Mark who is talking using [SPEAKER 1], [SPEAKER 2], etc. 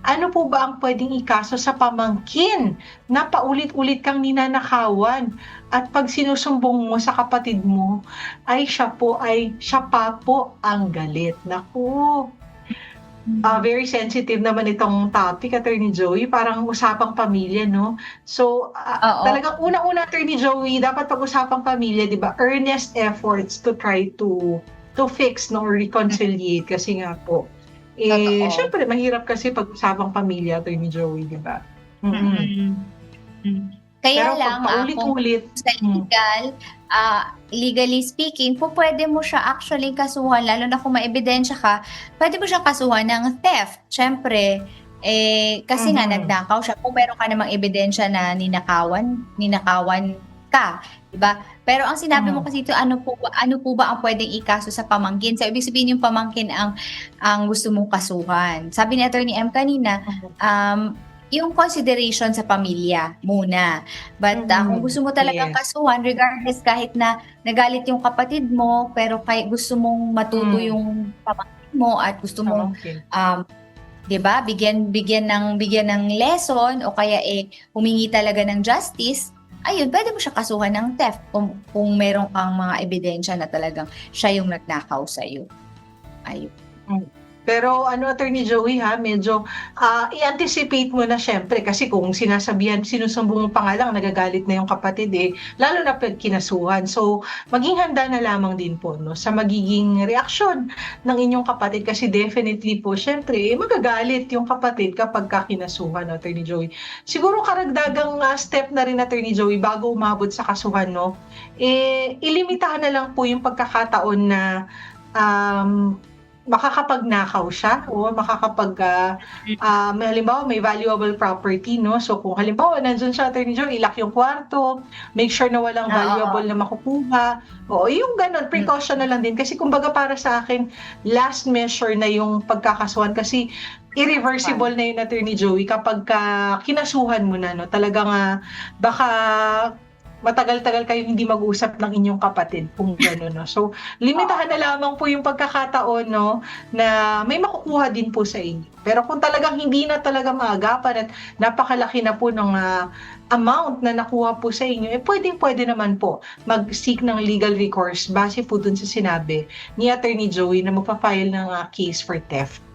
[SPEAKER 1] ano po ba ang pwedeng ikaso sa pamangkin na paulit-ulit kang ninanakawan at 'pag sinusumbong mo sa kapatid mo ay siya pa po ang galit. Naku,
[SPEAKER 2] Hmm.
[SPEAKER 1] very sensitive naman itong topic, Attorney Joey, parang usapang pamilya 'no? So,
[SPEAKER 2] Oo,
[SPEAKER 1] talagang unang-una, Attorney Joey, dapat pag-usapang pamilya 'di ba, earnest efforts to try to fix 'no or reconciliate kasi nga po,
[SPEAKER 2] totoo.
[SPEAKER 1] siyempre mahirap kasi pag-usapang pamilya, Attorney Joey, 'di ba? Mm.
[SPEAKER 2] Mm. Hmm. Kaya
[SPEAKER 1] Pero 'pag
[SPEAKER 2] lang, kung
[SPEAKER 1] paulit-ulit
[SPEAKER 2] sa
[SPEAKER 1] hmm,
[SPEAKER 2] legal, legally speaking, pupuwede mo siya actually kasuhan lalo na kung may ebidensya ka, puwede mo siyang kasuhan ng theft. Siyempre, kasi nga
[SPEAKER 1] mhm,
[SPEAKER 2] nagnakaw siya kung meron ka namang ebidensya na ninakawan ka, 'di ba? Pero ang sinabi mo
[SPEAKER 1] mhm,
[SPEAKER 2] kasi dito, ano po ba ang puwedeng ikaso sa pamangkin? So, ibig sabihin yung pamangkin ang gusto mong kasuhan. Sabi ni Attorney M kanina,
[SPEAKER 1] mhm,
[SPEAKER 2] yung consideration sa pamilya muna. But, kung
[SPEAKER 1] mhm,
[SPEAKER 2] gusto mo talagang
[SPEAKER 1] yes,
[SPEAKER 2] kasuhan regardless kahit na nagalit yung kapatid mo, pero gusto mong matuto
[SPEAKER 1] hmm,
[SPEAKER 2] yung pamangkin mo at gusto mong,
[SPEAKER 1] pamangkin,
[SPEAKER 2] um, 'di ba, bigyan ng lesson o kaya, humingi talaga ng justice, ayun puwede mo siya kasuhan ng theft kung meron kang mga ebidensya na talagang siya yung nagnakaw sa'yo, ayun.
[SPEAKER 1] hmm. Pero ano, Attorney Joey, ha, medyo, i-anticipate mo na siyempre kasi kung sinusumbong mo pa nga lang nagagalit na yung kapatid, lalo na 'pag kinasuhan. So, maging handa na lamang din po 'no sa magiging reaksyon ng inyong kapatid kasi definitely po siyempre, magagalit yung kapatid kapagka kinasuhan, Attorney Joey. Siguro karagdagang, step na rin, Attorney Joey, bago umabot sa kasuhan 'no, ilimitahan na lang po yung pagkakataon na, um, makakapagnakaw siya o may halimbawa may valuable property 'no, so kung halimbawa nandiyan siya, Attorney Joe, i-lock yung kwarto, make sure na walang
[SPEAKER 2] Oo,
[SPEAKER 1] valuable na makukuha, oo, yung gano'n
[SPEAKER 2] hmm,
[SPEAKER 1] precaution na lang din kasi kumbaga para sa akin last measure na yung pagkakasuhan kasi irreversible na yun, Attorney Joey, kapagka kinasuhan mo na 'no, talagang, baka matagal-tagal kayong hindi mag-usap ng inyong kapatid kung gano'n 'no. So, limitahan na
[SPEAKER 2] oo.
[SPEAKER 1] lamang po yung pagkakataon 'no, na may makukuha din po sa inyo. Pero kung talagang hindi na talaga maagapan at napakalaki na po ng, amount na nakuha po sa inyo, puwedeng-puwede naman po mag-seek ng legal recourse base po dun sa sinabi ni Attorney Joey na magfa-file ng, case for theft.